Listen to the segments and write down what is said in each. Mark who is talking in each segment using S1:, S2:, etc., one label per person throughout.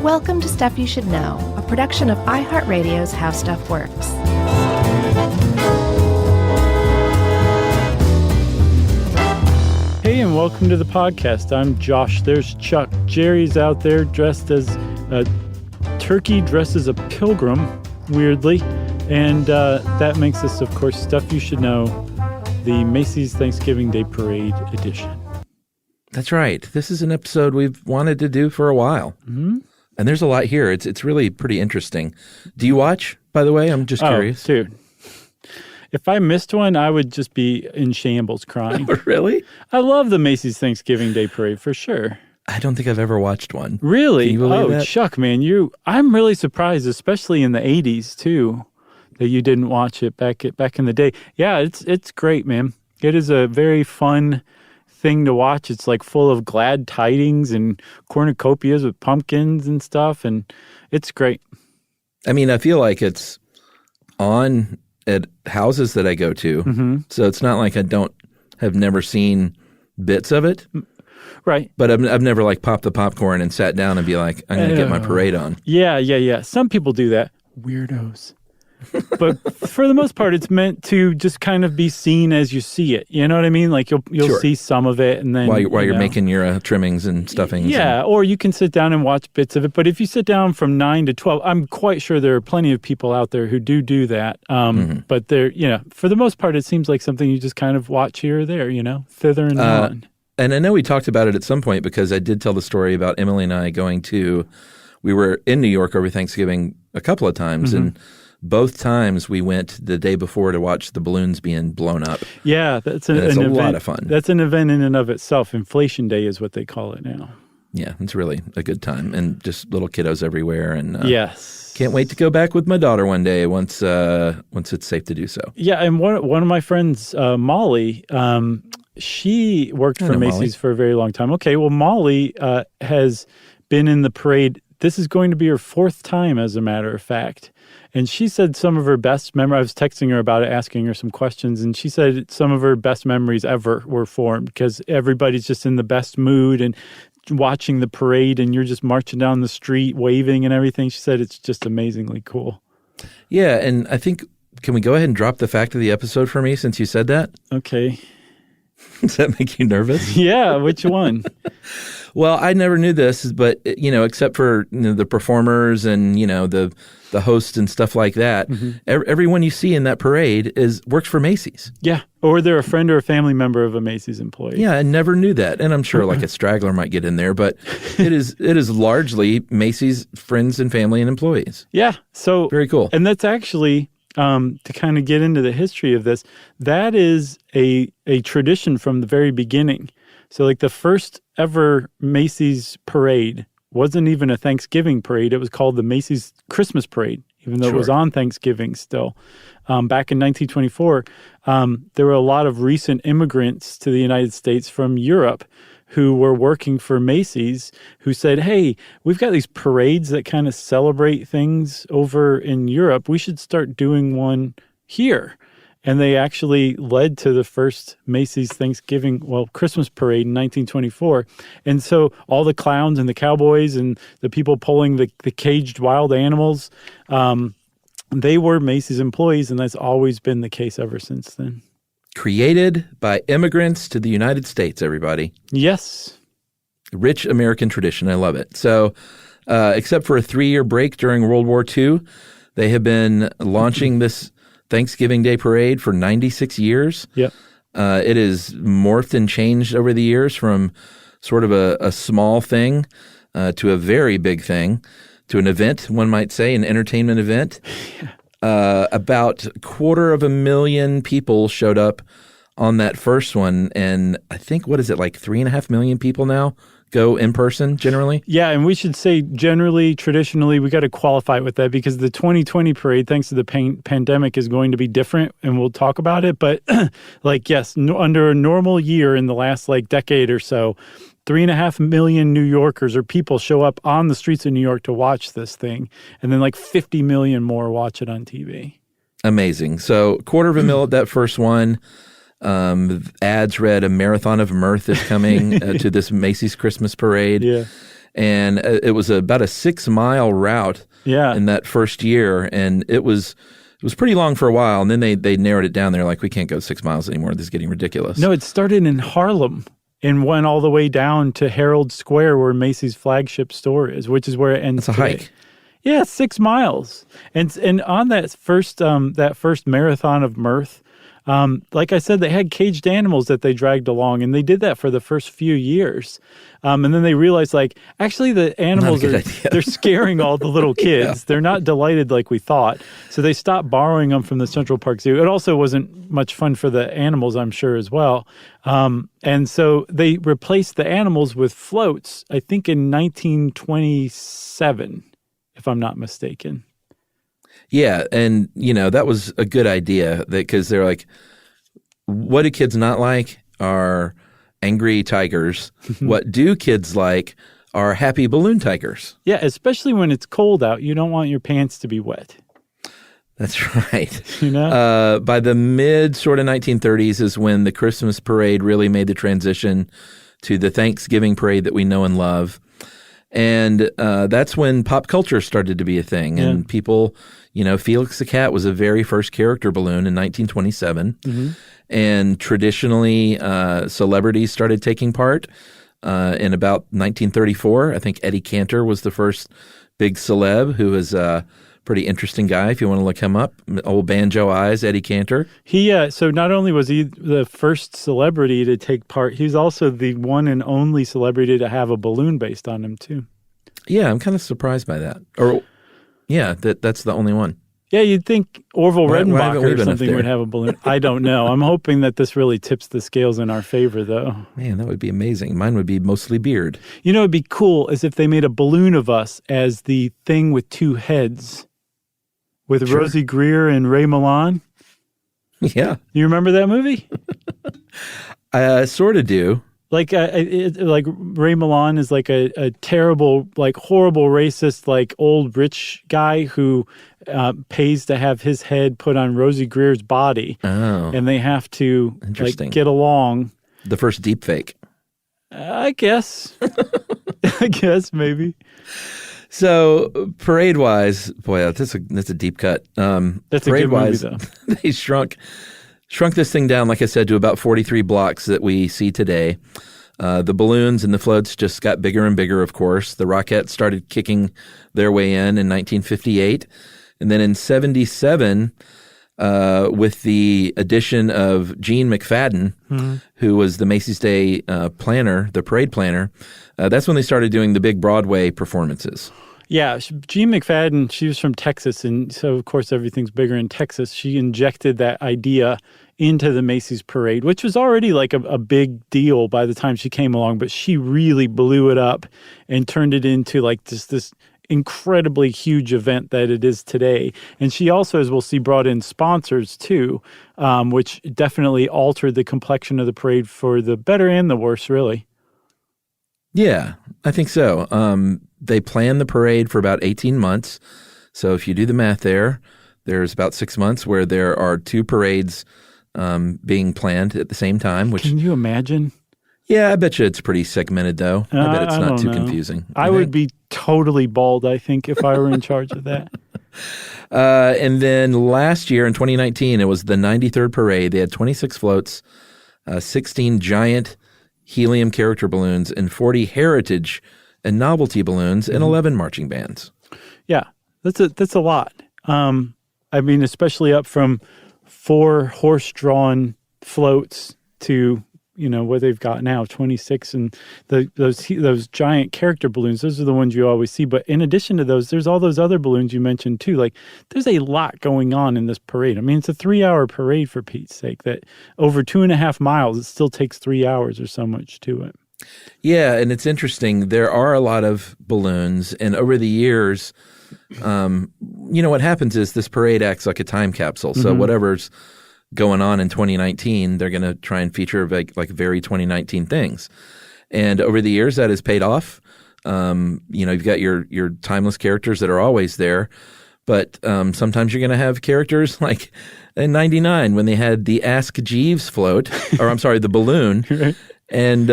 S1: Welcome to Stuff You Should Know, a production of iHeartRadio's How Stuff Works.
S2: Hey, and welcome to the podcast. I'm Josh. There's Chuck. Jerry's out there dressed as a turkey, dressed as a pilgrim, weirdly. And that makes this, of course, Stuff You Should Know, the Macy's Thanksgiving Day Parade edition.
S3: That's right. This is an episode we've wanted to do for a while. Mm-hmm. And there's a lot here. It's really pretty interesting. Do you watch, by the way? I'm just curious.
S2: Dude. If I missed one, I would just be in shambles crying.
S3: Really?
S2: I love the Macy's Thanksgiving Day Parade, for sure.
S3: I don't think I've ever watched one.
S2: Really?
S3: Can you believe that?
S2: Chuck, man. I'm really surprised, especially in the 80s, too, that you didn't watch it back in the day. Yeah, it's great, man. It is a very fun thing to watch. It's like full of glad tidings and cornucopias with pumpkins and stuff, and it's great.
S3: I mean, I feel like it's on at houses that I go to, so it's not like have never seen bits of it,
S2: right?
S3: But I've never like popped the popcorn and sat down and be like, I'm going to get my parade on.
S2: Yeah. Some people do that. Weirdos. But for the most part, it's meant to just kind of be seen as you see it. You know what I mean? Like you'll
S3: Sure.
S2: see some of it, and then
S3: while you're making your trimmings and stuffings.
S2: Yeah, or you can sit down and watch bits of it. But if you sit down from 9 to 12, I'm quite sure there are plenty of people out there who do that. But they're for the most part, it seems like something you just kind of watch here or there. Thither and on.
S3: And I know we talked about it at some point because I did tell the story about Emily and I we were in New York over Thanksgiving a couple of times, and both times we went the day before to watch the balloons being blown up.
S2: Yeah, that's an
S3: event.
S2: lot
S3: of fun.
S2: That's an event in and of itself. Inflation Day is what they call it now.
S3: Yeah, it's really a good time, and just little kiddos everywhere. And
S2: yes,
S3: can't wait to go back with my daughter one day once it's safe to do so.
S2: Yeah, and one of my friends, Molly, she worked for Macy's
S3: Molly.
S2: for a very long time. Okay, well, Molly has been in the parade. This is going to be her fourth time, as a matter of fact. And she said some of her best memories, I was texting her about it, asking her some questions, and she said some of her best memories ever were formed because everybody's just in the best mood and watching the parade, and you're just marching down the street, waving and everything. She said it's just amazingly cool.
S3: Yeah, and I think, can we go ahead and drop the fact of the episode for me since you said that?
S2: Okay.
S3: Does that make you nervous?
S2: Yeah, which one?
S3: Well, I never knew this, but except for the performers and the hosts and stuff like that, everyone you see in that parade works for Macy's.
S2: Yeah, or they're a friend or a family member of a Macy's employee.
S3: Yeah, I never knew that, and I'm sure like a straggler might get in there, but it is largely Macy's friends and family and employees.
S2: Yeah, so
S3: very cool,
S2: and that's actually. To kind of get into the history of this, that is a tradition from the very beginning. So like the first ever Macy's parade wasn't even a Thanksgiving parade. It was called the Macy's Christmas Parade, even though it was on Thanksgiving still. Back in 1924, there were a lot of recent immigrants to the United States from Europe who were working for Macy's, who said, hey, we've got these parades that kind of celebrate things over in Europe. We should start doing one here. And they actually led to the first Macy's Christmas parade in 1924. And so all the clowns and the cowboys and the people pulling the caged wild animals, they were Macy's employees, and that's always been the case ever since then.
S3: Created by immigrants to the United States, everybody.
S2: Yes.
S3: Rich American tradition. I love it. So except for a 3-year break during World War II, they have been launching this Thanksgiving Day Parade for 96 years.
S2: Yep.
S3: It has morphed and changed over the years from sort of a small thing to a very big thing, to an event, one might say, an entertainment event. Yeah. About 250,000 people showed up on that first one, and I think, what is it, like 3.5 million people now go in person generally?
S2: Yeah, and we should say generally, traditionally, we got to qualify it with that because the 2020 parade, thanks to the pandemic, is going to be different, and we'll talk about it. But under a normal year in the last decade or so, 3.5 million New Yorkers or people show up on the streets of New York to watch this thing, and then 50 million more watch it on TV.
S3: Amazing. So 250,000 at that first one. Ads read a marathon of mirth is coming to this Macy's Christmas parade.
S2: Yeah.
S3: And it was about a 6-mile route in that first year. And it was pretty long for a while. And then they narrowed it down. They're like, we can't go 6 miles anymore. This is getting ridiculous.
S2: No, it started in Harlem and went all the way down to Herald Square where Macy's flagship store is, which is where it ends
S3: It's a
S2: today.
S3: hike.
S2: Yeah, 6 miles. And on that first marathon of mirth, like I said, they had caged animals that they dragged along, and they did that for the first few years. And then they realized, like, actually the animals they're scaring all the little kids.
S3: Yeah.
S2: They're not delighted like we thought. So they stopped borrowing them from the Central Park Zoo. It also wasn't much fun for the animals, I'm sure, as well. And so they replaced the animals with floats, I think in 1927, if I'm not mistaken.
S3: Yeah, and that was a good idea because they're like, what do kids not like are angry tigers. What do kids like are happy balloon tigers.
S2: Yeah, especially when it's cold out. You don't want your pants to be wet.
S3: That's right. By the mid sort of 1930s is when the Christmas parade really made the transition to the Thanksgiving parade that we know and love. And that's when pop culture started to be a thing.
S2: Yeah.
S3: And people, Felix the Cat was the very first character balloon in 1927. Mm-hmm. And traditionally, celebrities started taking part in about 1934. I think Eddie Cantor was the first big celeb who was a pretty interesting guy if you want to look him up. Old banjo eyes, Eddie Cantor.
S2: So not only was he the first celebrity to take part, he was also the one and only celebrity to have a balloon based on him too.
S3: Yeah, I'm kind of surprised by that. That's the only one.
S2: Yeah, you'd think Orville
S3: Why
S2: Redenbacher
S3: haven't we
S2: or
S3: been up
S2: something
S3: there?
S2: would have a balloon. I don't know. I'm hoping that this really tips the scales in our favor, though.
S3: Man, that would be amazing. Mine would be mostly beard.
S2: It'd be cool as if they made a balloon of us as the thing with two heads with
S3: Sure.
S2: Rosie Greer and Ray Milland.
S3: Yeah,
S2: You remember that movie?
S3: I sort of do.
S2: Like Ray Milland is like a terrible, like horrible racist, like old rich guy who pays to have his head put on Rosie Greer's body.
S3: Oh,
S2: And they have to
S3: Interesting.
S2: get along.
S3: the first deep fake.
S2: I guess. I guess maybe.
S3: So parade-wise, boy, that's a deep cut.
S2: That's a good movie, though.
S3: They shrunk this thing down, like I said, to about 43 blocks that we see today. The balloons and the floats just got bigger and bigger, of course. The Rockettes started kicking their way in 1958. And then in 77, with the addition of Gene McFadden, who was the Macy's Day planner, the parade planner, that's when they started doing the big Broadway performances.
S2: Yeah, Jean McFadden, she was from Texas, and so, of course, everything's bigger in Texas. She injected that idea into the Macy's parade, which was already like a big deal by the time she came along, but she really blew it up and turned it into like just this incredibly huge event that it is today. And she also, as we'll see, brought in sponsors too, which definitely altered the complexion of the parade for the better and the worse, really.
S3: Yeah, I think so. They planned the parade for about 18 months. So if you do the math there's about 6 months where there are two parades being planned at the same time. Which,
S2: Can you imagine?
S3: yeah, I bet you it's pretty segmented, though. I bet it's
S2: I
S3: not
S2: don't
S3: too
S2: know.
S3: confusing.
S2: I would be totally bald, I think, if I were in charge of that.
S3: And then last year in 2019, it was the 93rd parade. They had 26 floats, 16 giant helium character balloons, and 40 heritage and novelty balloons, and 11 marching bands.
S2: Yeah, that's a lot. I mean, especially up from 4 horse-drawn floats to what they've got now, 26, and those giant character balloons. Those are the ones you always see. But in addition to those, there's all those other balloons you mentioned too. Like, there's a lot going on in this parade. I mean, it's a 3-hour parade for Pete's sake. That over 2.5 miles, it still takes 3 hours or so much to it.
S3: Yeah, and it's interesting. There are a lot of balloons, and over the years, what happens is this parade acts like a time capsule. So whatever's going on in 2019, they're going to try and feature like very 2019 things. And over the years, that has paid off. You've got your timeless characters that are always there, but sometimes you're going to have characters like in '99 when they had the Ask Jeeves float, or I'm sorry, the balloon.
S2: Right.
S3: And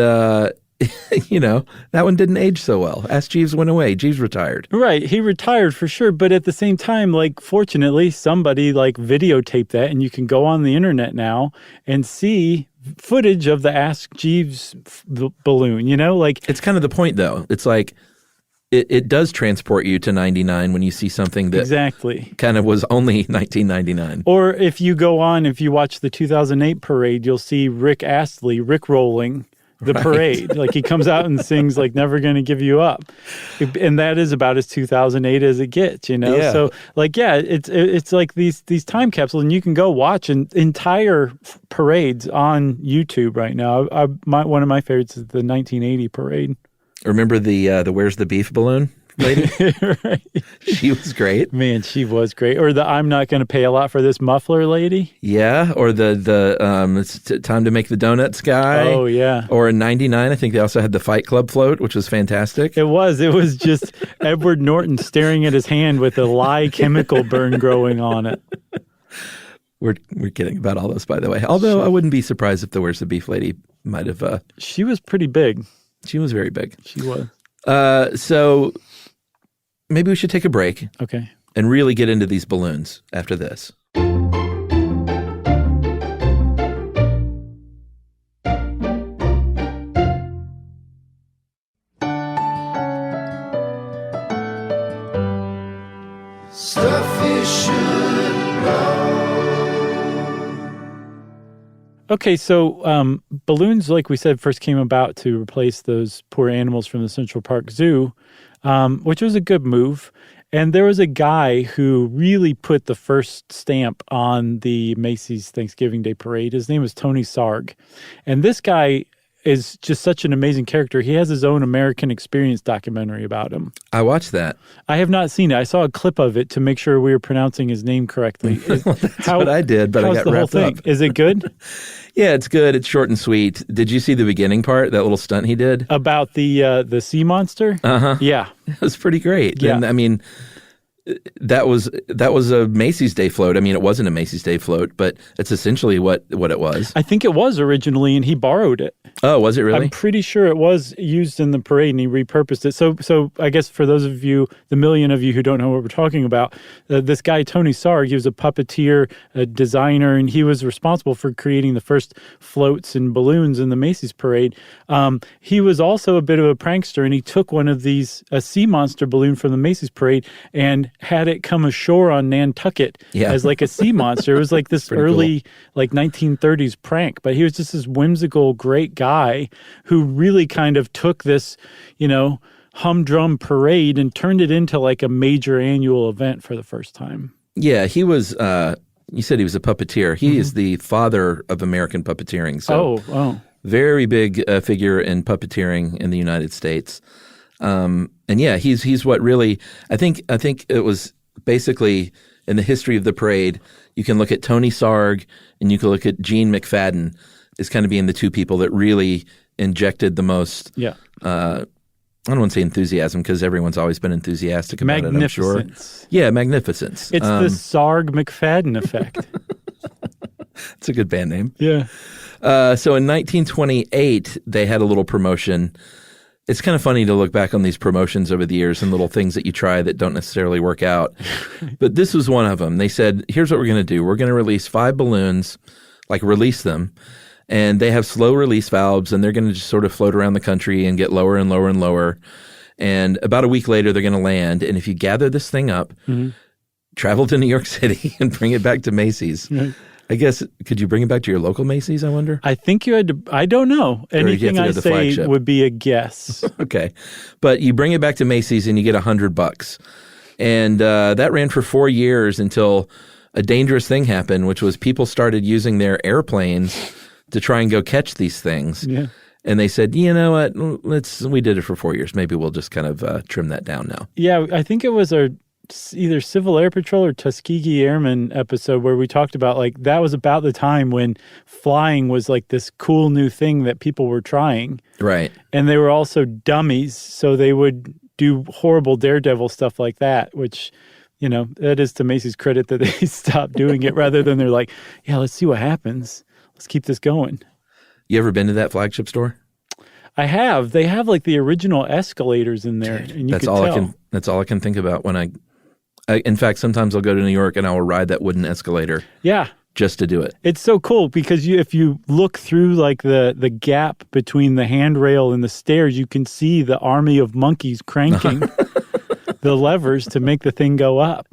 S3: that one didn't age so well. Ask Jeeves went away. Jeeves retired.
S2: Right. He retired for sure. But at the same time, like, fortunately, somebody like videotaped that, and you can go on the internet now and see footage of the Ask Jeeves balloon, like.
S3: It's kind of the point, though. It's like it does transport you to 99 when you see something that
S2: exactly
S3: kind of was only 1999.
S2: Or if you watch the 2008 parade, you'll see Rick Astley rolling the parade. Like, he comes out and sings like Never Gonna Give You Up. And that is about as 2008 as it gets,
S3: Yeah.
S2: So like, yeah, it's like these time capsules, and you can go watch entire parades on YouTube right now. One of my favorites is the 1980 parade.
S3: Remember the Where's the Beef balloon lady?
S2: Right.
S3: She was great.
S2: Man, she was great. Or the I'm not going to pay a lot for this muffler lady.
S3: Yeah. Or the it's time to make the donuts guy.
S2: Oh, yeah.
S3: Or in 99, I think they also had the Fight Club float, which was fantastic.
S2: It was just Edward Norton staring at his hand with a lye chemical burn growing on it.
S3: We're kidding about all this, by the way. Although I wouldn't be surprised if the Where's the Beef lady might have.
S2: She was pretty big.
S3: She was very big.
S2: She was.
S3: So maybe we should take a break.
S2: Okay.
S3: And really get into these balloons after this.
S4: Stuff you should know.
S2: Okay, so balloons, like we said, first came about to replace those poor animals from the Central Park Zoo, which was a good move. And there was a guy who really put the first stamp on the Macy's Thanksgiving Day Parade. His name was Tony Sarg. And this guy is just such an amazing character. He has his own American Experience documentary about him.
S3: I watched that.
S2: I have not seen it. I saw a clip of it to make sure we were pronouncing his name correctly.
S3: That's what I did, but I got wrapped up.
S2: Is it good?
S3: Yeah, it's good. It's short and sweet. Did you see the beginning part, that little stunt he did?
S2: About the sea monster?
S3: Uh-huh.
S2: Yeah.
S3: It was pretty great.
S2: Yeah.
S3: And I mean, that was a Macy's Day float. I mean, it wasn't a Macy's Day float, but it's essentially what it was.
S2: I think it was originally, and he borrowed it.
S3: Oh, was it really?
S2: I'm pretty sure it was used in the parade, and he repurposed it. So I guess for those of you, the million of you who don't know what we're talking about, this guy, Tony Sarg, he was a puppeteer, a designer, and he was responsible for creating the first floats and balloons in the Macy's parade. He was also a bit of a prankster, and he took one of these, a sea monster balloon from the Macy's parade, and had it come ashore on Nantucket as like a sea monster. It was like this early, cool, like 1930s prank. But he was just this whimsical, great guy who really kind of took this, humdrum parade and turned it into like a major annual event for the first time.
S3: Yeah, he was, you said he was a puppeteer. He is the father of American puppeteering. So very big figure in puppeteering in the United States. And yeah, he's what really, I think it was basically in the history of the parade, you can look at Tony Sarg and you can look at Gene McFadden as kind of being the two people that really injected the most, I don't want to say enthusiasm because everyone's always been enthusiastic about it, I'm sure. Yeah, magnificence.
S2: It's the Sarg McFadden effect.
S3: It's a good band name.
S2: Yeah.
S3: So in 1928, they had a little promotion. It's kind of funny to look back on these promotions over the years and little things that you try that don't necessarily work out. But this was one of them. They said, here's what we're going to do. We're going to release 5 balloons, like release them. And they have slow release valves, and they're going to just sort of float around the country and get lower and lower and lower. And about a week later, they're going to land. And if you gather this thing up, travel to New York City and bring it back to Macy's. Right. I guess, could you bring it back to your local Macy's, I wonder?
S2: I think you had to, I don't know. Anything I say flagship would be a guess.
S3: Okay. But you bring it back to Macy's and you get $100. And that ran for 4 years until a dangerous thing happened, which was people started using their airplanes to try and go catch these things. Yeah. And they said, you know what, we did it for 4 years. Maybe we'll just kind of trim that down now.
S2: Yeah, I think it was either Civil Air Patrol or Tuskegee Airmen episode where we talked about, like, that was about the time when flying was like this cool new thing that people were trying.
S3: Right.
S2: And they were also dummies, so they would do horrible daredevil stuff like that, which, that is to Macy's credit that they stopped doing it rather than they're like, yeah, let's see what happens. Let's keep this going.
S3: You ever been to that flagship store?
S2: I have. They have like the original escalators in there, and you
S3: That's
S2: can
S3: all
S2: tell.
S3: That's all I can think about when I in fact, sometimes I'll go to New York and I will ride that wooden escalator.
S2: Yeah.
S3: Just to do it.
S2: It's so cool because if you look through like the gap between the handrail and the stairs, you can see the army of monkeys cranking the levers to make the thing go up.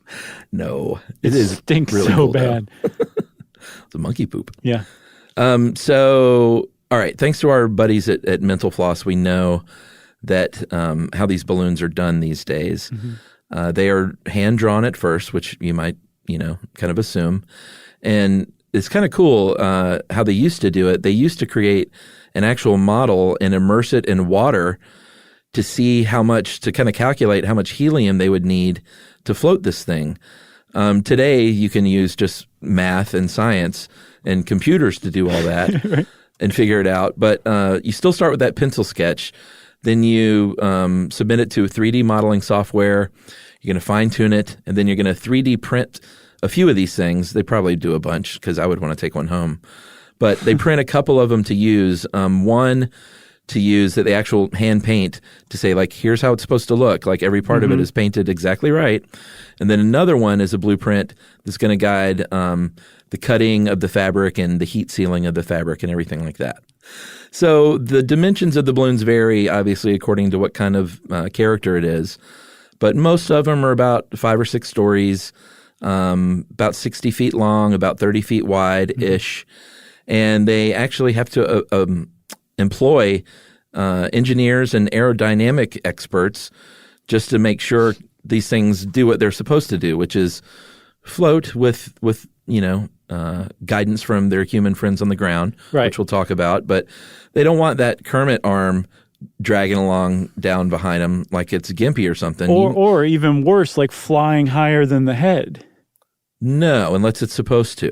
S3: No,
S2: it stinks
S3: really
S2: so
S3: cool,
S2: bad.
S3: It's a monkey poop.
S2: Yeah.
S3: So, all right. Thanks to our buddies at Mental Floss, we know that how these balloons are done these days.
S2: Mm-hmm.
S3: They are hand drawn at first, which you might, kind of assume. And it's kind of cool how they used to do it. They used to create an actual model and immerse it in water to see to kind of calculate how much helium they would need to float this thing. Today, you can use just math and science and computers to do all that
S2: right.
S3: and figure it out. But you still start with that pencil sketch. Then you submit it to 3D modeling software. You're going to fine-tune it, and then you're going to 3D print a few of these things. They probably do a bunch because I would want to take one home. But they print a couple of them to use. One to use that they actual hand paint to say, like, here's how it's supposed to look. Like every part of it is painted exactly right. And then another one is a blueprint that's going to guide the cutting of the fabric and the heat sealing of the fabric and everything like that. So the dimensions of the balloons vary, obviously, according to what kind of character it is. But most of them are about 5 or 6 stories, about 60 feet long, about 30 feet wide-ish. And they actually have to employ engineers and aerodynamic experts just to make sure these things do what they're supposed to do, which is float with guidance from their human friends on the ground,
S2: right.
S3: which we'll talk about. But they don't want that Kermit arm dragging along down behind them like it's gimpy or something.
S2: Or even worse, like flying higher than the head.
S3: No, unless it's supposed to.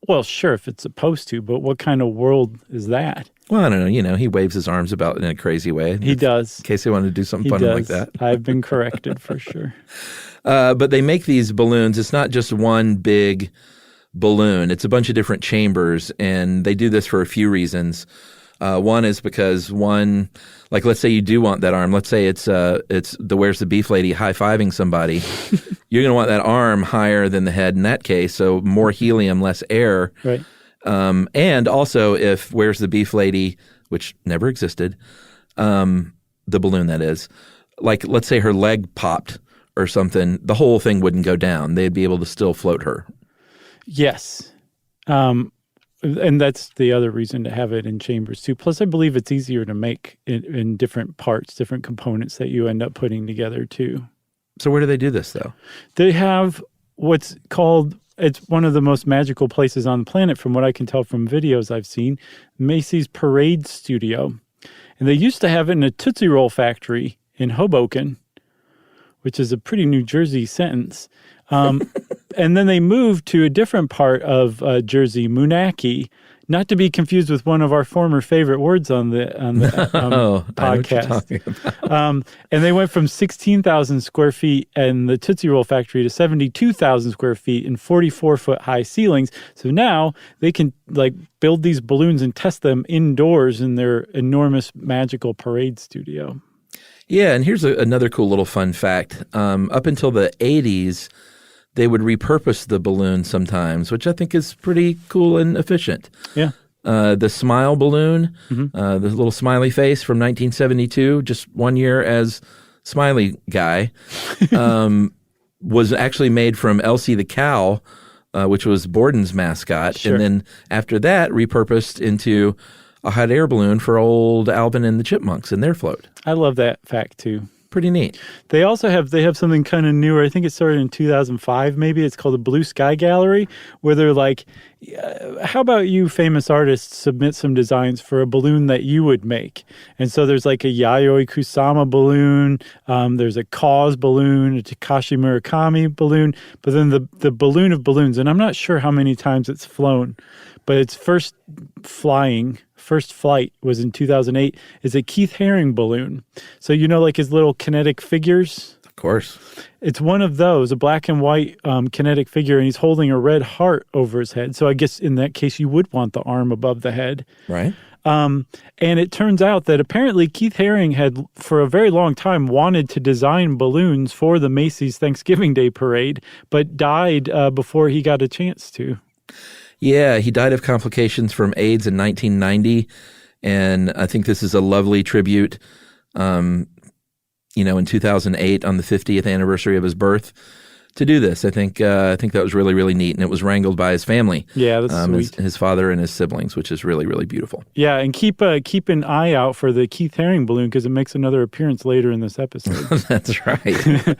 S2: Well, sure, if it's supposed to, but what kind of world is that?
S3: Well, I don't know. He waves his arms about in a crazy way.
S2: He does.
S3: In case they wanted to do something fun like that.
S2: I've been corrected for sure.
S3: But they make these balloons. It's not just one big balloon. It's a bunch of different chambers, and they do this for a few reasons. One is because like let's say you do want that arm. Let's say it's the Where's the Beef Lady high-fiving somebody. You're going to want that arm higher than the head in that case, so more helium, less air.
S2: Right.
S3: And also if Where's the Beef Lady, which never existed, the balloon that is, like let's say her leg popped or something, the whole thing wouldn't go down. They'd be able to still float her.
S2: Yes. And that's the other reason to have it in chambers too. Plus, I believe it's easier to make in different parts, different components that you end up putting together too.
S3: So where do they do this though?
S2: They have what's called, it's one of the most magical places on the planet from what I can tell from videos I've seen, Macy's Parade Studio. And they used to have it in a Tootsie Roll factory in Hoboken, which is a pretty New Jersey sentence. And then they moved to a different part of Jersey, Moonachie, not to be confused with one of our former favorite words on the podcast. And they went from 16,000 square feet in the Tootsie Roll factory to 72,000 square feet and 44-foot high ceilings. So now they can build these balloons and test them indoors in their enormous magical parade studio.
S3: Yeah, and here's another cool little fun fact. Up until the 80s, they would repurpose the balloon sometimes, which I think is pretty cool and efficient.
S2: Yeah.
S3: The Smile balloon, the little smiley face from 1972, just 1 year as Smiley Guy, was actually made from Elsie the cow, which was Borden's mascot.
S2: Sure.
S3: And then after that, repurposed into a hot air balloon for old Alvin and the Chipmunks in their float.
S2: I love that fact too.
S3: Pretty neat.
S2: They also have something kind of newer. I think it started in 2005 maybe. It's called the Blue Sky Gallery, where they're like, how about you famous artists submit some designs for a balloon that you would make? And so there's like a Yayoi Kusama balloon, there's a KAWS balloon, a Takashi Murakami balloon, but then the balloon of balloons, and I'm not sure how many times it's flown, but its first flight was in 2008, is a Keith Haring balloon. So like his little kinetic figures?
S3: Of course.
S2: It's one of those, a black and white kinetic figure, and he's holding a red heart over his head. So I guess in that case, you would want the arm above the head.
S3: Right.
S2: And it turns out that apparently Keith Haring had, for a very long time, wanted to design balloons for the Macy's Thanksgiving Day Parade, but died before he got a chance to.
S3: Yeah, he died of complications from AIDS in 1990, and I think this is a lovely tribute, in 2008 on the 50th anniversary of his birth, to do this. I think that was really, really neat, and it was wrangled by his family.
S2: Yeah, that's sweet.
S3: His father and his siblings, which is really, really beautiful.
S2: Yeah, and keep an eye out for the Keith Haring balloon because it makes another appearance later in this episode.
S3: That's right.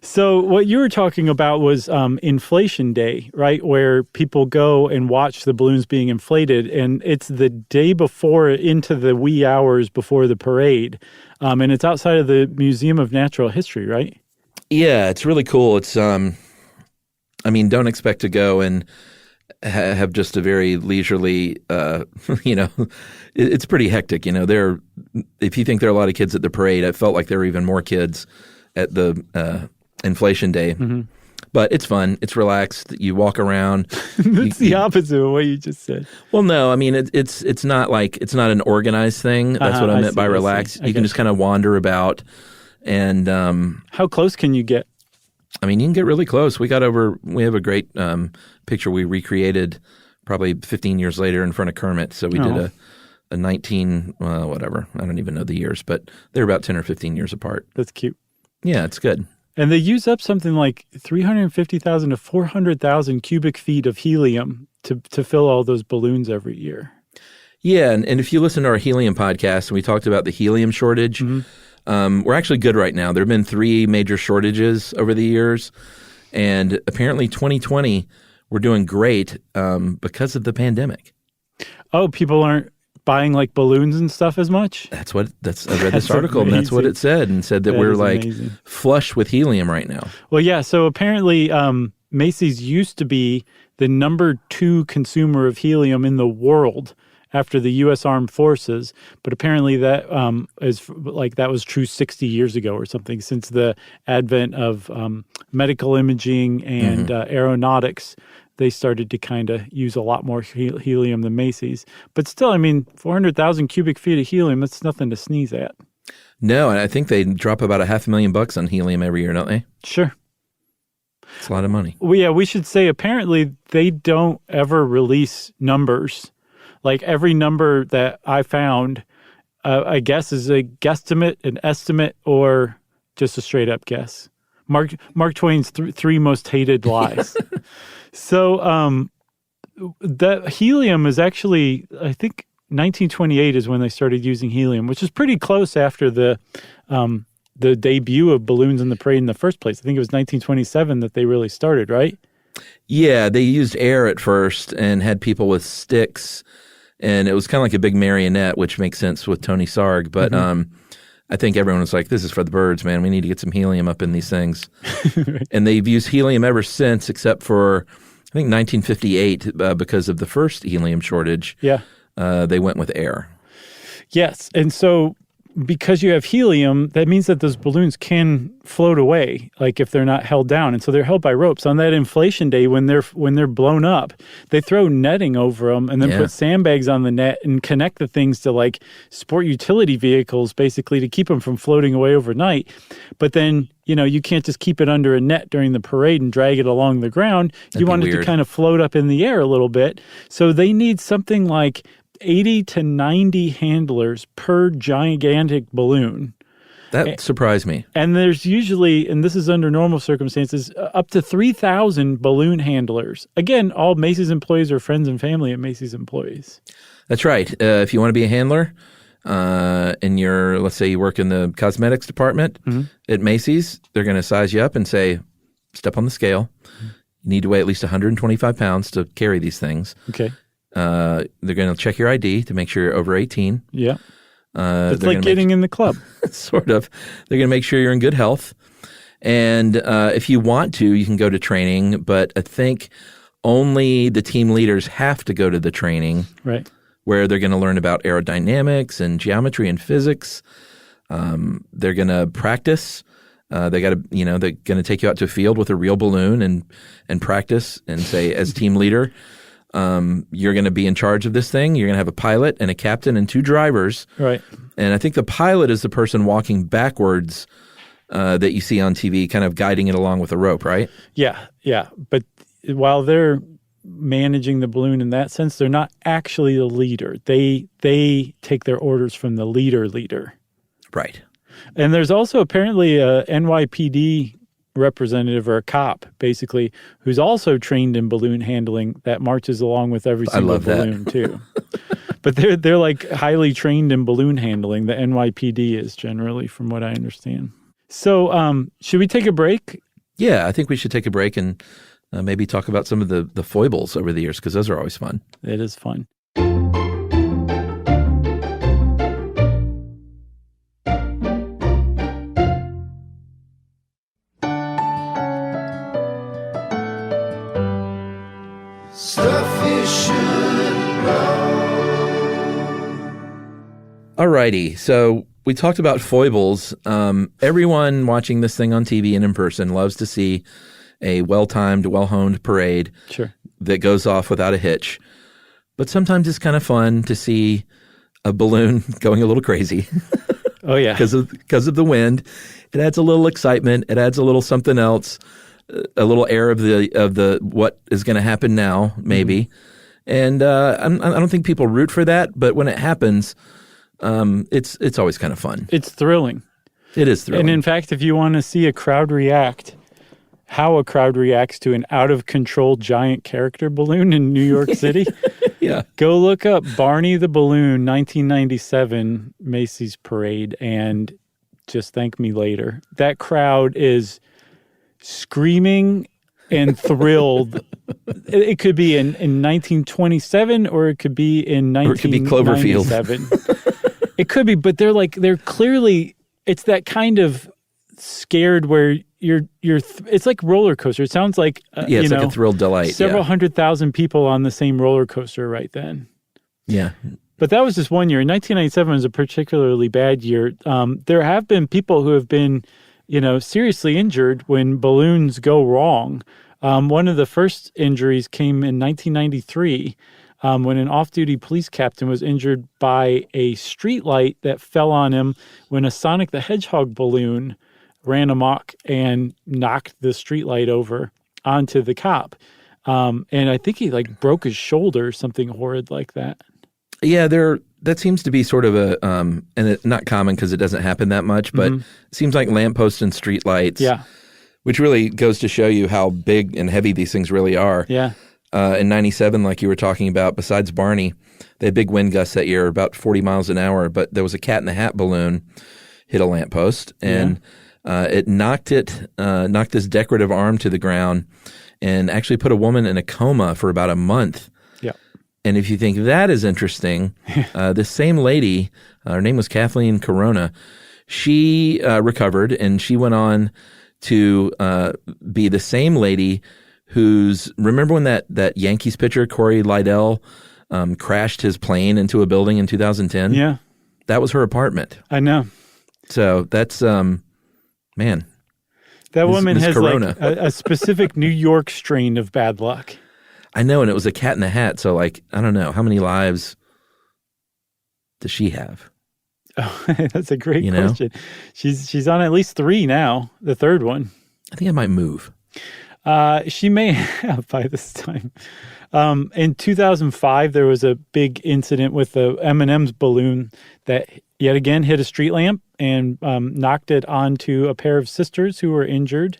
S2: So what you were talking about was Inflation Day, right, where people go and watch the balloons being inflated, and it's the day before into the wee hours before the parade, and it's outside of the Museum of Natural History, right?
S3: Yeah, it's really cool. It's, don't expect to go and have just a very leisurely, it's pretty hectic. If you think there are a lot of kids at the parade, I felt like there were even more kids at the Inflation Day. Mm-hmm. But it's fun. It's relaxed. You walk around.
S2: That's the opposite of what you just said.
S3: Well, no, it's not like it's not an organized thing. That's what I meant by relaxed. You can just kind of wander about. And
S2: how close can you get?
S3: You can get really close. We have a great picture we recreated probably 15 years later in front of Kermit. So we did a 19, whatever. I don't even know the years, but they're about 10 or 15 years apart.
S2: That's cute.
S3: Yeah, it's good.
S2: And they use up something like 350,000 to 400,000 cubic feet of helium to fill all those balloons every year.
S3: Yeah, and if you listen to our helium podcast, and we talked about the helium shortage, we're actually good right now. There have been 3 major shortages over the years, and apparently 2020, we're doing great because of the pandemic.
S2: Oh, people aren't buying like balloons and stuff as much?
S3: I read this article, amazing. And that's what it said, and said that we're
S2: amazing.
S3: Flush with helium right now.
S2: Well, yeah, so apparently Macy's used to be the number 2 consumer of helium in the world after the U.S. Armed Forces, but apparently that that was true 60 years ago or something, since the advent of medical imaging and aeronautics. They started to kind of use a lot more helium than Macy's. But still, 400,000 cubic feet of helium, that's nothing to sneeze at.
S3: No, and I think they drop about $500,000 on helium every year, don't they?
S2: Sure.
S3: It's a lot of money.
S2: Well, yeah, we should say apparently they don't ever release numbers. Like every number that I found, I guess is a guesstimate, an estimate, or just a straight up guess. Mark Twain's 3 most hated lies. So the helium is actually, I think 1928 is when they started using helium, which is pretty close after the debut of balloons in the parade in the first place. I think it was 1927 that they really started, right?
S3: Yeah, they used air at first and had people with sticks, and it was kind of like a big marionette, which makes sense with Tony Sarg. But I think everyone was like, this is for the birds, man. We need to get some helium up in these things. And they've used helium ever since, except for, I think, 1958, because of the first helium shortage. Yeah. They went with air. Yes. And so because you have helium, that means that those balloons can float away, like if they're not held down. And so they're held by ropes. On that inflation day, when they're blown up, they throw netting over them and then put sandbags on the net and connect the things to like sport utility vehicles, basically to keep them from floating away overnight. But then, you can't just keep it under a net during the parade and drag it along the ground. You want it to kind of float up in the air a little bit. So they need something like 80 to 90 handlers per gigantic balloon. That surprised me. And there's usually, and this is under normal circumstances, up to 3,000 balloon handlers. Again, all Macy's employees are friends and family of Macy's employees. That's right. If you want to be a handler, and let's say you work in the cosmetics department at Macy's, they're going to size you up and say, step on the scale. You need to weigh at least 125 pounds to carry these things. Okay. They're going to check your ID to make sure you're over 18. Yeah. It's like getting in the club. Sort of. They're going to make sure you're in good health. And if you want to, you can go to training, but I think only the team leaders have to go to the training. Right. Where they're going to learn about aerodynamics and geometry and physics. They're going to practice. They're going to take you out to a field with a real balloon and practice and say, as team leader, You're going to be in charge of this thing. You're going to have a pilot and a captain and 2 drivers.
S2: Right.
S3: And I think the pilot is the person walking backwards that you see on TV, kind of guiding it along with a rope, right?
S2: Yeah. But while they're managing the balloon in that sense, they're not actually the leader. They take their orders from the leader.
S3: Right.
S2: And there's also apparently a NYPD representative or a cop, basically, who's also trained in balloon handling that marches along with every single balloon too. But they're like highly trained in balloon handling. The NYPD is generally, from what I understand. So should we take a break?
S3: Yeah, I think we should take a break and maybe talk about some of the foibles over the years, because those are always fun.
S2: It is fun.
S4: Stuff you should know.
S3: Alrighty, so we talked about foibles. Everyone watching this thing on TV and in person loves to see a well-timed, well-honed parade that goes off without a hitch. But sometimes it's kind of fun to see a balloon going a little crazy.
S2: Oh, yeah.
S3: Because of the wind. It adds a little excitement. It adds a little something else, a little air of the what is going to happen now, maybe. And I don't think people root for that, but when it happens, it's always kind of fun.
S2: It's thrilling.
S3: It is thrilling.
S2: And in fact, if you want to see a crowd react, how a crowd reacts to an out-of-control giant character balloon in New York City, go look up Barney the Balloon 1997 Macy's Parade and just thank me later. That crowd is screaming and thrilled. It could be in 1927 or it could be in 1997. It could be, but they're clearly, it's that kind of scared where it's like roller coaster. It sounds like
S3: it's like a thrilled delight.
S2: Several 100,000 people on the same roller coaster right then.
S3: Yeah.
S2: But that was just one year. 1997 was a particularly bad year. There have been people who have been, seriously injured when balloons go wrong. One of the first injuries came in 1993 when an off-duty police captain was injured by a streetlight that fell on him when a Sonic the Hedgehog balloon ran amok and knocked the streetlight over onto the cop. And I think he broke his shoulder or something horrid like that.
S3: Yeah, that seems to be sort of a, and it's not common because it doesn't happen that much, but it seems like lampposts and streetlights. Yeah. Which really goes to show you how big and heavy these things really are. Yeah. In 97, like you were talking about, besides Barney, they had big wind gusts that year, about 40 miles an hour, but there was a Cat in the Hat balloon hit a lamppost and it knocked this decorative arm to the ground and actually put a woman in a coma for about a month. Yeah. And if you think that is interesting, this same lady, her name was Kathleen Corona, she recovered and she went on to be the same lady remember when that Yankees pitcher, Corey Lidell, crashed his plane into a building in 2010? Yeah. That was her apartment.
S2: I know.
S3: So that's, man.
S2: That woman has Corona. a specific New York strain of bad luck.
S3: I know, and it was a Cat in the Hat, so I don't know. How many lives does she have?
S2: Oh, that's a great question. She's on at least 3 now, the third one.
S3: I think I might move.
S2: She may have by this time. In 2005, there was a big incident with the M&M's balloon that yet again hit a street lamp and knocked it onto a pair of sisters who were injured.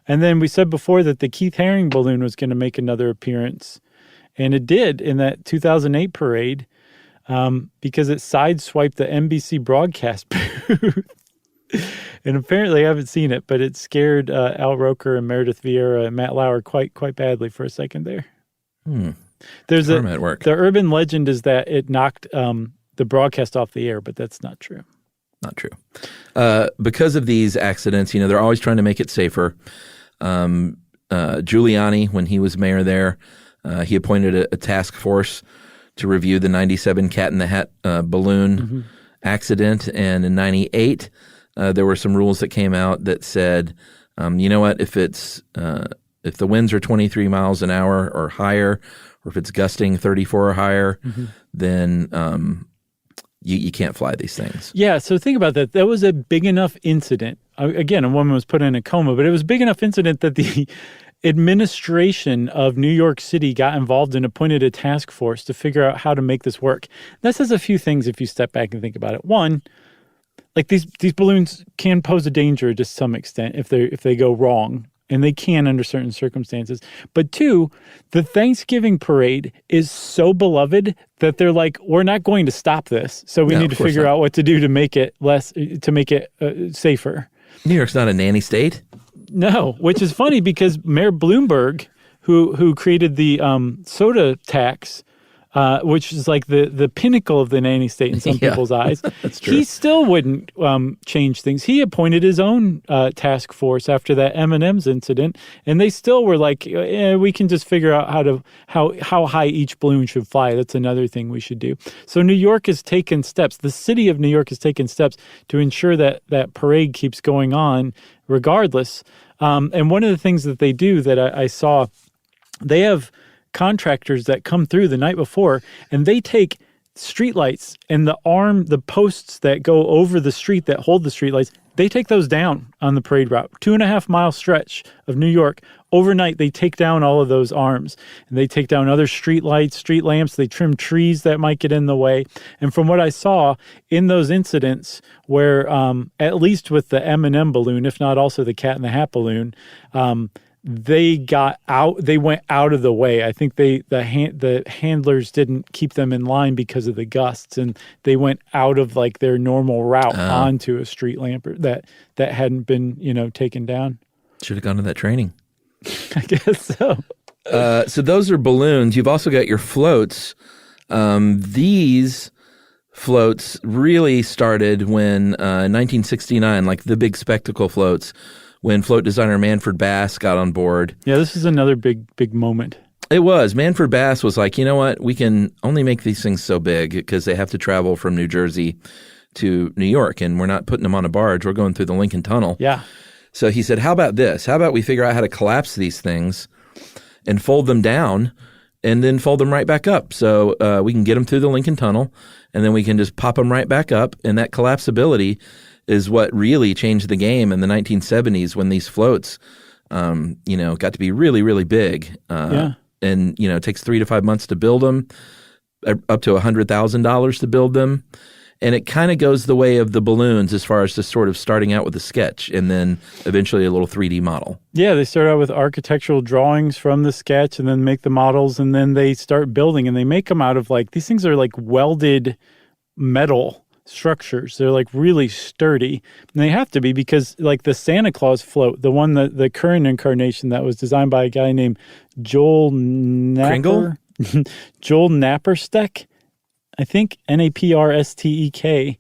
S2: And then we said before that the Keith Haring balloon was going to make another appearance. And it did in that 2008 parade because it sideswiped the NBC broadcast booth. And apparently I haven't seen it, but it scared Al Roker and Meredith Vieira and Matt Lauer quite badly for a second there. There's the urban legend is that it knocked the broadcast off the air, but that's not true.
S3: Not true. Because of these accidents, they're always trying to make it safer. Giuliani, when he was mayor there, he appointed a task force to review the 97 Cat in the Hat balloon accident. And in 98, there were some rules that came out that said, you know what, if the winds are 23 miles an hour or higher, or if it's gusting 34 or higher, then you can't fly these things.
S2: Yeah, so think about that. That was a big enough incident. Again, a woman was put in a coma, but it was a big enough incident that the administration of New York City got involved and appointed a task force to figure out how to make this work. That says a few things if you step back and think about it. One, like these balloons can pose a danger to some extent if they go wrong, and they can under certain circumstances. But two, the Thanksgiving parade is so beloved that they're like, we're not going to stop this, so we need to figure out what to do to make it safer.
S3: New York's not a nanny state.
S2: No, which is funny because Mayor Bloomberg, who created the soda tax, which is like the pinnacle of the nanny state in some people's eyes.
S3: That's true.
S2: He still wouldn't change things. He appointed his own task force after that M&M's incident, and they still were like, we can just figure out how high each balloon should fly. That's another thing we should do. So New York has taken steps. The city of New York has taken steps to ensure that that parade keeps going on regardless. And one of the things that they do that I saw, they have contractors that come through the night before, and they take streetlights and the posts that go over the street that hold the streetlights, they take those down on the parade route. 2.5 mile stretch of New York. Overnight, they take down all of those arms. And they take down other street lights, street lamps. They trim trees that might get in the way. And from what I saw in those incidents where, at least with the M&M balloon, if not also the Cat in the Hat balloon, they went out of the way. I think the handlers didn't keep them in line because of the gusts, and they went out of like their normal route onto a street lamp that hadn't been, taken down.
S3: Should have gone to that training.
S2: I guess so.
S3: So those are balloons. You've also got your floats. These floats really started when 1969, like the big spectacle floats, when float designer Manfred Bass got on board.
S2: Yeah, this is another big moment.
S3: It was. Manfred Bass was like, you know what? We can only make these things so big because they have to travel from New Jersey to New York, and we're not putting them on a barge. We're going through the Lincoln Tunnel. Yeah. So he said, how about this? How about we figure out how to collapse these things and fold them down and then fold them right back up. So we can get them through the Lincoln Tunnel, and then we can just pop them right back up. And that collapsibility is what really changed the game in the 1970s when these floats, got to be really, really big. And, it takes 3 to 5 months to build them, up to $100,000 to build them. And it kind of goes the way of the balloons as far as just sort of starting out with a sketch and then eventually a little 3D model. Yeah,
S2: they start out with architectural drawings from the sketch and then make the models, and then they start building, and they make them out of these things are like welded metal structures. They're like really sturdy. And they have to be because like the Santa Claus float, the current incarnation that was designed by a guy named Joel Napper. Joel Nappersteck, I think, Naprstek.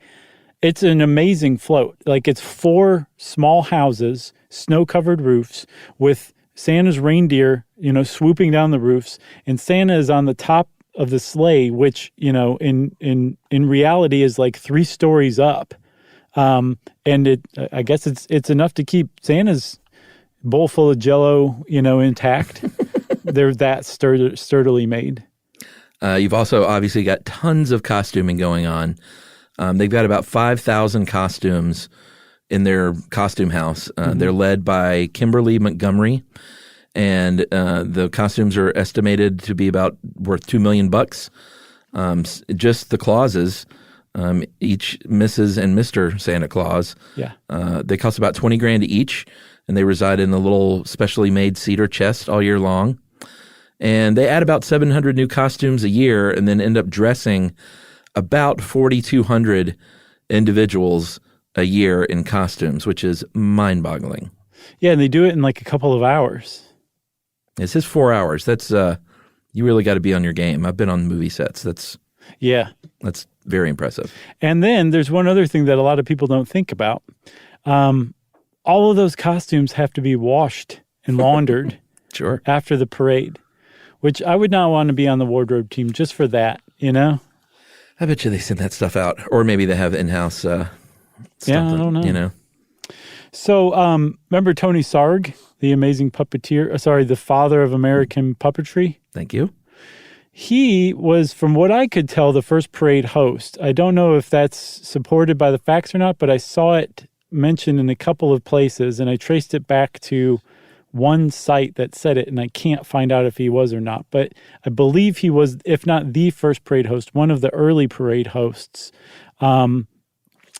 S2: It's an amazing float. Like it's 4 small houses, snow-covered roofs with Santa's reindeer, swooping down the roofs, and Santa is on the top of the sleigh, which, in reality is like 3 stories up. And I guess it's enough to keep Santa's bowl full of Jell-O, intact. They're that sturdily made.
S3: You've also obviously got tons of costuming going on. They've got about 5,000 costumes in their costume house. They're led by Kimberly Montgomery, and the costumes are estimated to be about worth $2 million. Just the Clauses, each Mrs. and Mr. Santa Claus. Yeah. They cost about $20,000 each, and they reside in a little specially made cedar chest all year long. And they add about 700 new costumes a year and then end up dressing about 4,200 individuals a year in costumes, which is mind-boggling.
S2: Yeah, and they do it in like a couple of hours.
S3: It says 4 hours. That's you really got to be on your game. I've been on movie sets. That's very impressive.
S2: And then there's one other thing that a lot of people don't think about. All of those costumes have to be washed and laundered
S3: sure.
S2: after the parade, which I would not want to be on the wardrobe team just for that,
S3: I bet you they send that stuff out. Or maybe they have in-house stuff.
S2: Yeah, I don't know. So remember Tony Sarg, the amazing puppeteer, the father of American puppetry?
S3: Thank you.
S2: He was, from what I could tell, the first parade host. I don't know if that's supported by the facts or not, but I saw it mentioned in a couple of places, and I traced it back to one site that said it, and I can't find out if he was or not. But I believe he was, if not the first parade host, one of the early parade hosts,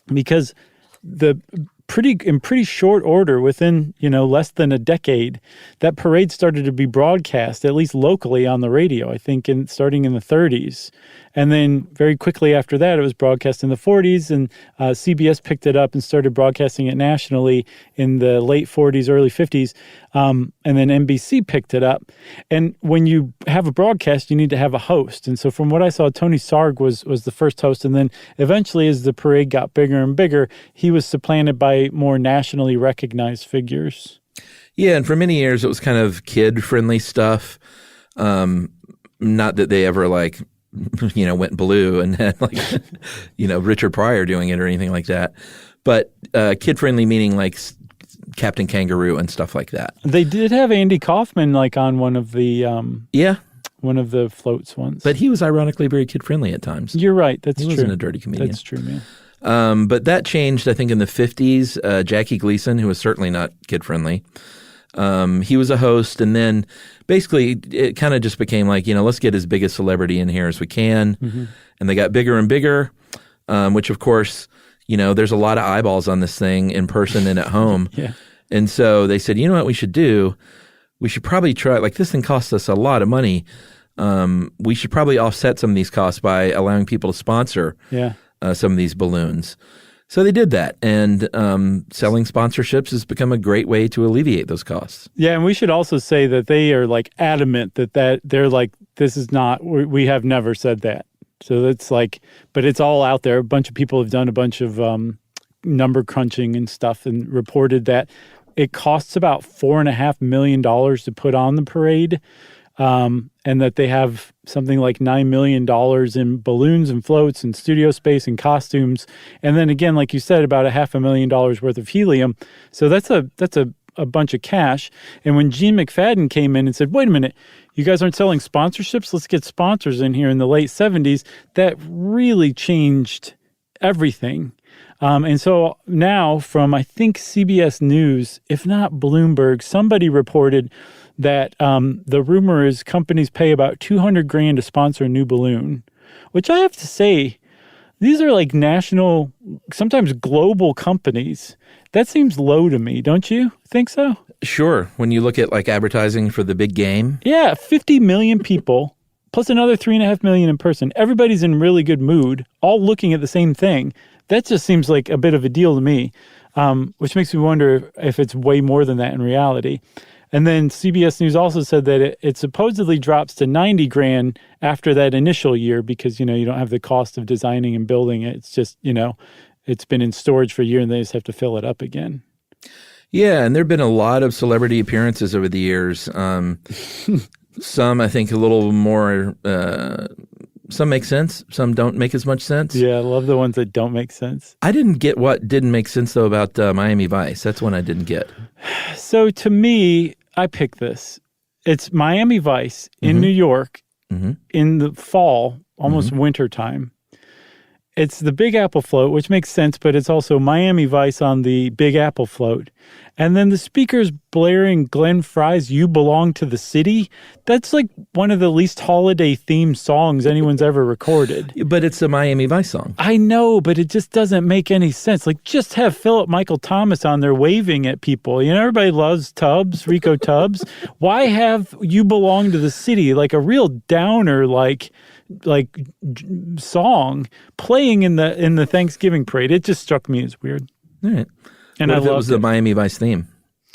S2: because in pretty short order, within less than a decade, that parade started to be broadcast, at least locally, on the radio. I think starting in the 30s, and then very quickly after that, it was broadcast in the 40s, and CBS picked it up and started broadcasting it nationally in the late 40s, early 50s, and then NBC picked it up. And when you have a broadcast, you need to have a host. And so, from what I saw, Tony Sarg was the first host, and then eventually, as the parade got bigger and bigger, he was supplanted by more nationally recognized figures.
S3: Yeah, and for many years it was kind of kid-friendly stuff. Not that they ever went blue and had Richard Pryor doing it or anything like that. But kid-friendly meaning like Captain Kangaroo and stuff like that.
S2: They did have Andy Kaufman on one of the one of the floats once.
S3: But he was ironically very kid-friendly at times.
S2: You're right. That's true.
S3: He wasn't a dirty comedian.
S2: That's true, man.
S3: But that changed, I think, in the 50s. Jackie Gleason, who was certainly not kid-friendly, he was a host. And then basically it kind of just became let's get as big a celebrity in here as we can. Mm-hmm. And they got bigger and bigger, which, of course, there's a lot of eyeballs on this thing in person and at home.
S2: Yeah.
S3: And so they said, you know what we should do? We should probably try, this thing costs us a lot of money. We should probably offset some of these costs by allowing people to sponsor some of these balloons. So they did that, and selling sponsorships has become a great way to alleviate those costs.
S2: Yeah, and we should also say that they are adamant that they're this is not, we have never said that. So that's but it's all out there. A bunch of people have done a bunch of number crunching and stuff and reported that it costs about $4.5 million to put on the parade. And that they have something like $9 million in balloons and floats and studio space and costumes. And then again, like you said, about $500,000 worth of helium. So that's a bunch of cash. And when Gene McFadden came in and said, wait a minute, you guys aren't selling sponsorships? Let's get sponsors in here in the late 70s. That really changed everything. And so now from, I think, CBS News, if not Bloomberg, somebody reported that the rumor is companies pay about $200,000 to sponsor a new balloon, which I have to say, these are national, sometimes global companies. That seems low to me. Don't you think so?
S3: Sure. When you look at advertising for the big game.
S2: Yeah, 50 million people, plus another 3.5 million in person. Everybody's in really good mood, all looking at the same thing. That just seems like a bit of a deal to me, which makes me wonder if it's way more than that in reality. And then CBS News also said that it supposedly drops to $90,000 after that initial year because, you don't have the cost of designing and building it. It's just, it's been in storage for a year and they just have to fill it up again.
S3: Yeah, and there have been a lot of celebrity appearances over the years. Some, I think, a little more, some make sense. Some don't make as much sense.
S2: Yeah, I love the ones that don't make sense.
S3: I didn't get what didn't make sense, though, about Miami Vice. That's one I didn't get.
S2: So to me, I picked this. It's Miami Vice in New York in the fall, almost winter time. It's the Big Apple float, which makes sense, but it's also Miami Vice on the Big Apple float. And then the speakers blaring Glenn Frey's You Belong to the City. That's one of the least holiday-themed songs anyone's ever recorded.
S3: But it's a Miami Vice song.
S2: I know, but it just doesn't make any sense. Just have Philip Michael Thomas on there waving at people. Everybody loves Tubbs, Rico Tubbs. Why have You Belong to the City, a real downer, song playing in the Thanksgiving parade? It just struck me as weird.
S3: All right.
S2: And
S3: what if it was the Miami Vice theme?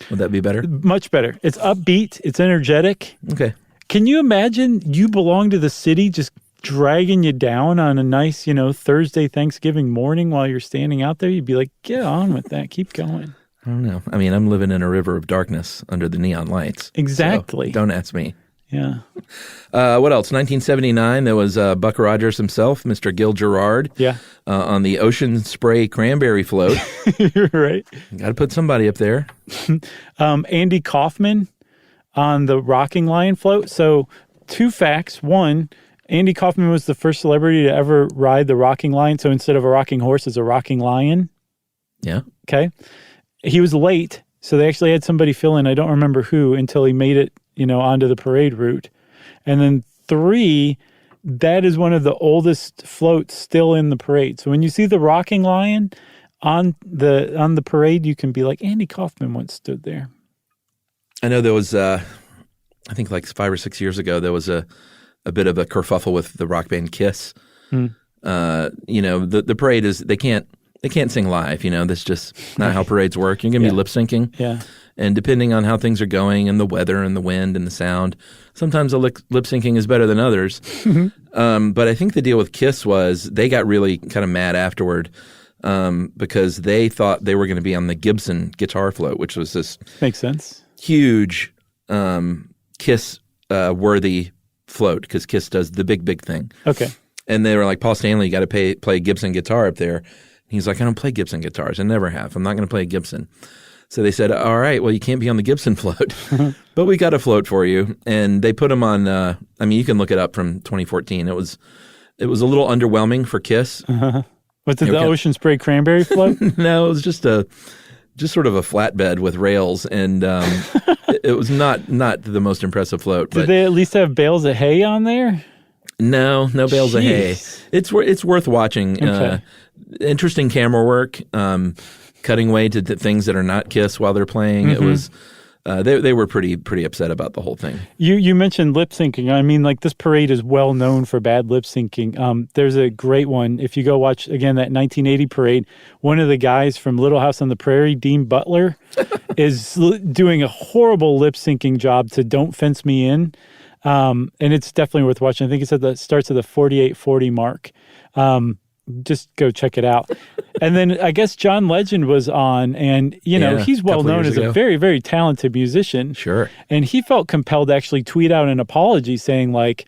S3: Would that be better?
S2: Much better. It's upbeat. It's energetic.
S3: Okay.
S2: Can you imagine You Belong to the City just dragging you down on a nice, Thursday Thanksgiving morning while you're standing out there? You'd be like, get on with that. Keep going.
S3: I don't know. I mean, I'm living in a river of darkness under the neon lights.
S2: Exactly.
S3: So don't ask me.
S2: Yeah.
S3: What else? 1979, there was Buck Rogers himself, Mr. Gil Gerard, on the Ocean Spray Cranberry float.
S2: You're right.
S3: Got to put somebody up there.
S2: Andy Kaufman on the Rocking Lion float. So 2 facts. One, Andy Kaufman was the first celebrity to ever ride the rocking lion. So instead of a rocking horse, it's a rocking lion.
S3: Yeah.
S2: Okay. He was late, so they actually had somebody fill in. I don't remember who until he made it, onto the parade route. And then 3, that is one of the oldest floats still in the parade. So when you see the rocking lion on the parade, you can be like, Andy Kaufman once stood there.
S3: I know there was, I think like 5 or 6 years ago, there was a bit of a kerfuffle with the rock band Kiss. The parade is they can't sing live. That's just not how parades work. You're gonna be lip syncing.
S2: Yeah.
S3: And depending on how things are going and the weather and the wind and the sound, sometimes the lip syncing is better than others. But I think the deal with Kiss was they got really kind of mad afterward because they thought they were going to be on the Gibson guitar float, which was this
S2: makes sense
S3: huge Kiss worthy float because Kiss does the big thing.
S2: Okay.
S3: And they were like, Paul Stanley, you got to play Gibson guitar up there. He's like, I don't play Gibson guitars. I never have. I'm not going to play Gibson. So they said, all right, well, you can't be on the Gibson float, but we got a float for you. And they put them on, you can look it up from 2014. It was a little underwhelming for Kiss.
S2: Was it the Ocean Spray Cranberry float?
S3: No, it was just sort of a flatbed with rails. And it was not the most impressive float.
S2: Did they at least have bales of hay on there?
S3: No bales of hay. It's worth watching.
S2: Okay.
S3: Interesting camera work, cutting away to things that are not Kiss while they're playing. It was they were pretty upset about the whole thing.
S2: You mentioned lip syncing. I mean, like this parade is well known for bad lip syncing. There's a great one. If you go watch again that 1980 parade, one of the guys from Little House on the Prairie, Dean Butler, is doing a horrible lip syncing job to "Don't Fence Me In." And it's definitely worth watching. I think it said that starts at the 48:40 mark. Just go check it out. And then I guess John Legend was on, and he's well known as a very, very talented musician.
S3: Sure.
S2: And he felt compelled to actually tweet out an apology saying like,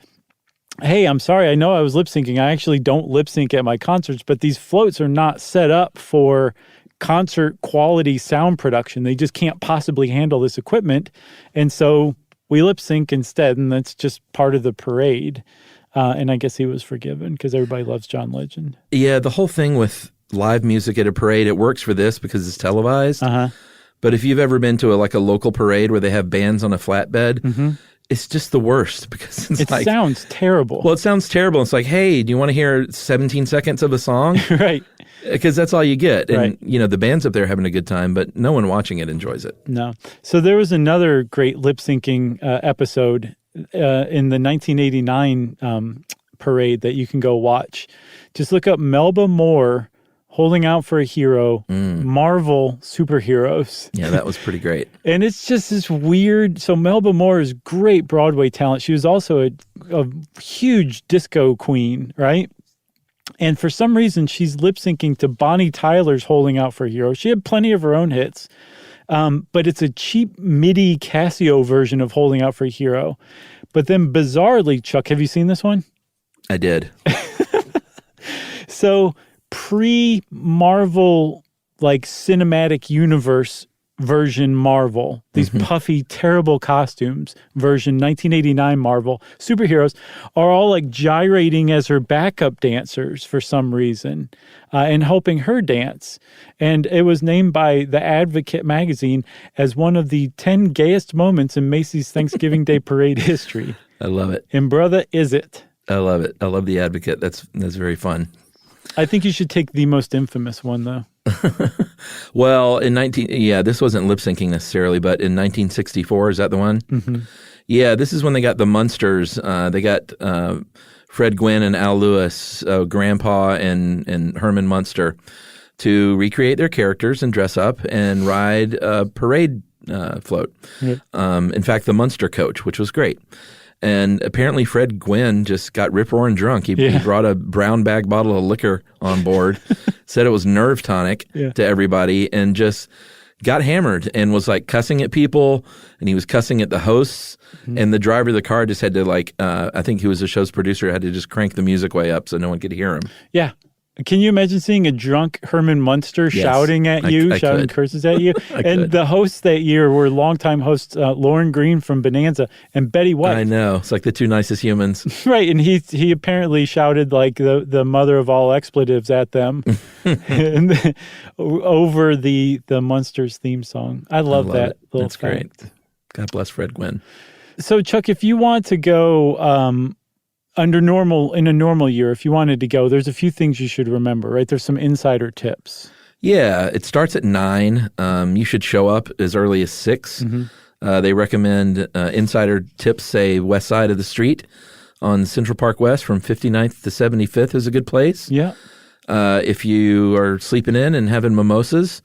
S2: hey, I'm sorry, I know I was lip syncing. I actually don't lip sync at my concerts, but these floats are not set up for concert quality sound production. They just can't possibly handle this equipment. And so we lip sync instead, and that's just part of the parade. And I guess he was forgiven because everybody loves John Legend.
S3: Yeah, the whole thing with live music at a parade, it works for this because it's televised. But if you've ever been to a local parade where they have bands on a flatbed, it's just the worst because it
S2: sounds terrible.
S3: Well, it sounds terrible. It's like, hey, do you want to hear 17 seconds of a song?
S2: Right.
S3: Because that's all you get. And,
S2: right.
S3: The band's up there having a good time, but no one watching it enjoys it.
S2: No. So there was another great lip syncing episode in the 1989 parade that you can go watch. Just look up Melba Moore holding out for a hero, Marvel superheroes.
S3: Yeah, that was pretty great.
S2: And it's just this weird. So Melba Moore is great Broadway talent. She was also a huge disco queen, right? And for some reason, she's lip syncing to Bonnie Tyler's Holding Out for a Hero. She had plenty of her own hits. But it's a cheap MIDI Casio version of Holding Out for a Hero. But then bizarrely, Chuck, have you seen this one?
S3: I did.
S2: So pre-Marvel, cinematic universe version Marvel, these puffy, terrible costumes, version 1989 Marvel superheroes are all gyrating as her backup dancers for some reason and helping her dance. And it was named by The Advocate magazine as one of the 10 gayest moments in Macy's Thanksgiving Day Parade history.
S3: I love it.
S2: And brother, is it?
S3: I love it. I love The Advocate. That's very fun.
S2: I think you should take the most infamous one, though.
S3: Well, this wasn't lip syncing necessarily, but in 1964, is that the one?
S2: Mm-hmm.
S3: Yeah, this is when they got the Munsters. They got Fred Gwynn and Al Lewis, Grandpa and Herman Munster, to recreate their characters and dress up and ride a parade float.
S2: Yeah.
S3: In fact, the Munster coach, which was great. And apparently Fred Gwynn just got rip-roaring drunk. He brought a brown bag bottle of liquor on board, said it was nerve tonic to everybody, and just got hammered and was cussing at people, and he was cussing at the hosts. Mm-hmm. And the driver of the car just had to I think he was the show's producer, had to just crank the music way up so no one could hear him.
S2: Yeah. Can you imagine seeing a drunk Herman Munster shouting at you,
S3: I
S2: shouting
S3: could.
S2: curses at you? And the hosts that year were longtime hosts Lauren Green from Bonanza and Betty White.
S3: I know. It's like the two nicest humans.
S2: Right, and he apparently shouted like the mother of all expletives at them and over the Munsters theme song. I love that
S3: it.
S2: little
S3: That's
S2: fact.
S3: great. God bless Fred Gwynn.
S2: So, Chuck, if you want to go in a normal year, if you wanted to go, there's a few things you should remember, right? There's some insider tips.
S3: Yeah, it starts at 9. You should show up as early as 6. They recommend insider tips, say west side of the street on Central Park West from 59th to 75th is a good place.
S2: Yeah.
S3: If you are sleeping in and having mimosas,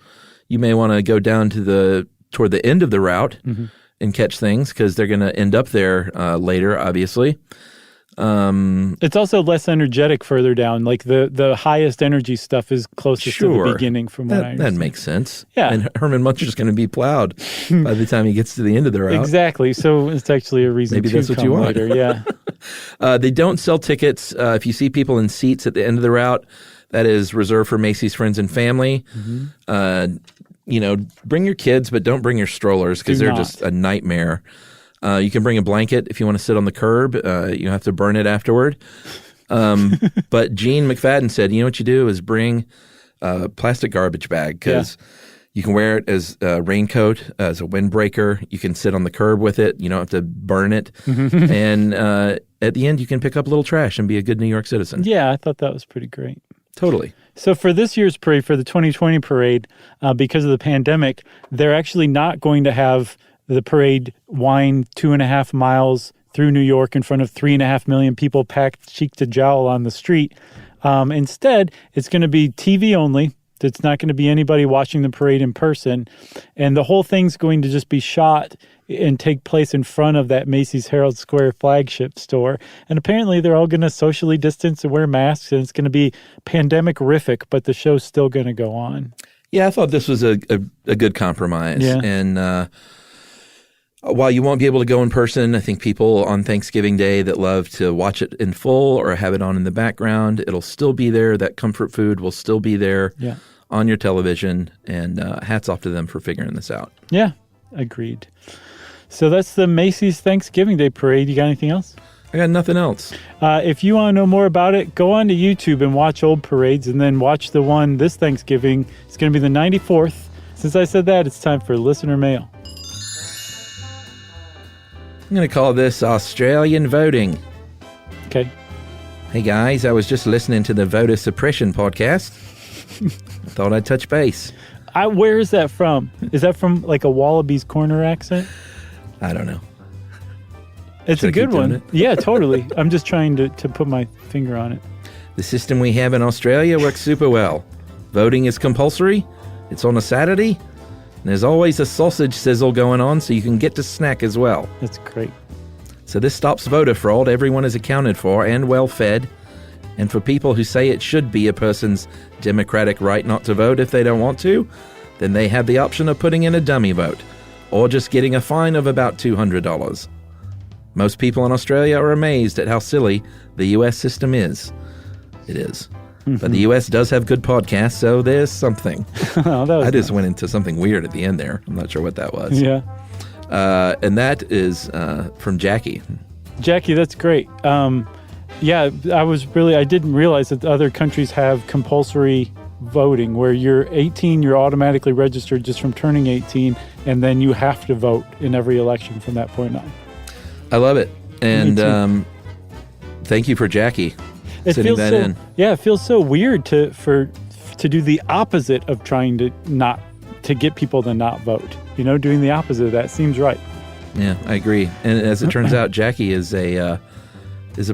S3: you may want to go down to toward the end of the route and catch things because they're going to end up there later, obviously.
S2: It's also less energetic further down. Like the highest energy stuff is closest to the beginning from what I understand.
S3: That makes sense.
S2: Yeah.
S3: And Herman Munster's going to be plowed by the time he gets to the end of the route.
S2: Exactly. So it's actually a reason
S3: Maybe
S2: to
S3: that's what
S2: come
S3: you want.
S2: later. Yeah.
S3: They don't sell tickets. If you see people in seats at the end of the route, that is reserved for Macy's friends and family. Bring your kids, but don't bring your strollers because they're just a nightmare. You can bring a blanket if you want to sit on the curb. You have to burn it afterward. But Gene McFadden said, you know what you do is bring a plastic garbage bag because you can wear it as a raincoat, as a windbreaker. You can sit on the curb with it. You don't have to burn it. And at the end, you can pick up a little trash and be a good New York citizen.
S2: Yeah, I thought that was pretty great.
S3: Totally.
S2: So for this year's parade, for the 2020 parade, because of the pandemic, they're actually not going to have the parade wind 2.5 miles through New York in front of 3.5 million people packed cheek to jowl on the street. Instead, it's going to be TV only. It's not going to be anybody watching the parade in person. And the whole thing's going to just be shot and take place in front of that Macy's Herald Square flagship store. And apparently they're all going to socially distance and wear masks, and it's going to be pandemic-rific, but the show's still going to go on.
S3: Yeah, I thought this was a good compromise.
S2: Yeah.
S3: And while you won't be able to go in person, I think people on Thanksgiving Day that love to watch it in full or have it on in the background, it'll still be there. That comfort food will still be there on your television. And hats off to them for figuring this out.
S2: Yeah, agreed. So that's the Macy's Thanksgiving Day Parade. You got anything else?
S3: I got nothing else.
S2: If you want to know more about it, go on to YouTube and watch old parades and then watch the one this Thanksgiving. It's going to be the 94th. Since I said that, it's time for listener mail.
S3: I'm going to call this Australian voting.
S2: Okay.
S3: Hey guys, I was just listening to the voter suppression podcast. I thought I'd touch base.
S2: Where is that from? Is that from like a Wallabies Corner accent?
S3: I don't know.
S2: It's
S3: Should
S2: a
S3: I
S2: good
S3: keep doing
S2: one. Yeah, totally. I'm just trying to put my finger on it.
S3: The system we have in Australia works super well. Voting is compulsory. It's on a Saturday. And there's always a sausage sizzle going on so you can get to snack as well.
S2: That's great.
S3: So this stops voter fraud. Everyone is accounted for and well fed. And for people who say it should be a person's democratic right not to vote if they don't want to, then they have the option of putting in a dummy vote or just getting a fine of about $200. Most people in Australia are amazed at how silly the U.S. system is. It is. But the U.S. does have good podcasts, so there's something. I just went into something weird at the end there. I'm not sure what that was.
S2: Yeah.
S3: And that is from Jackie.
S2: Jackie, that's great. Yeah, I didn't realize that other countries have compulsory voting where you're 18, you're automatically registered just from turning 18, and then you have to vote in every election from that point on.
S3: I love it. And thank you for Jackie sending that in.
S2: Yeah, it feels so weird to do the opposite of trying to get people to not vote. You know, doing the opposite of that seems right.
S3: Yeah, I agree. And as it turns out, Jackie is a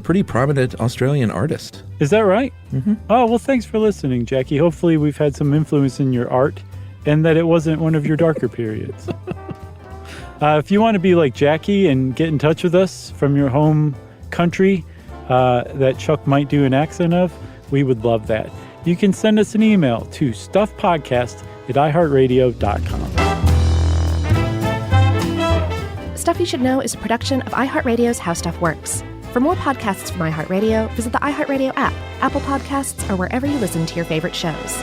S3: pretty prominent Australian artist.
S2: Is that right?
S3: Mm-hmm.
S2: Oh, well, thanks for listening, Jackie. Hopefully we've had some influence in your art and that it wasn't one of your darker periods. If you want to be like Jackie and get in touch with us from your home country that Chuck might do an accent of, we would love that. You can send us an email to stuffpodcast@iheartradio.com.
S1: Stuff You Should Know is a production of iHeartRadio's How Stuff Works. For more podcasts from iHeartRadio, visit the iHeartRadio app, Apple Podcasts, or wherever you listen to your favorite shows.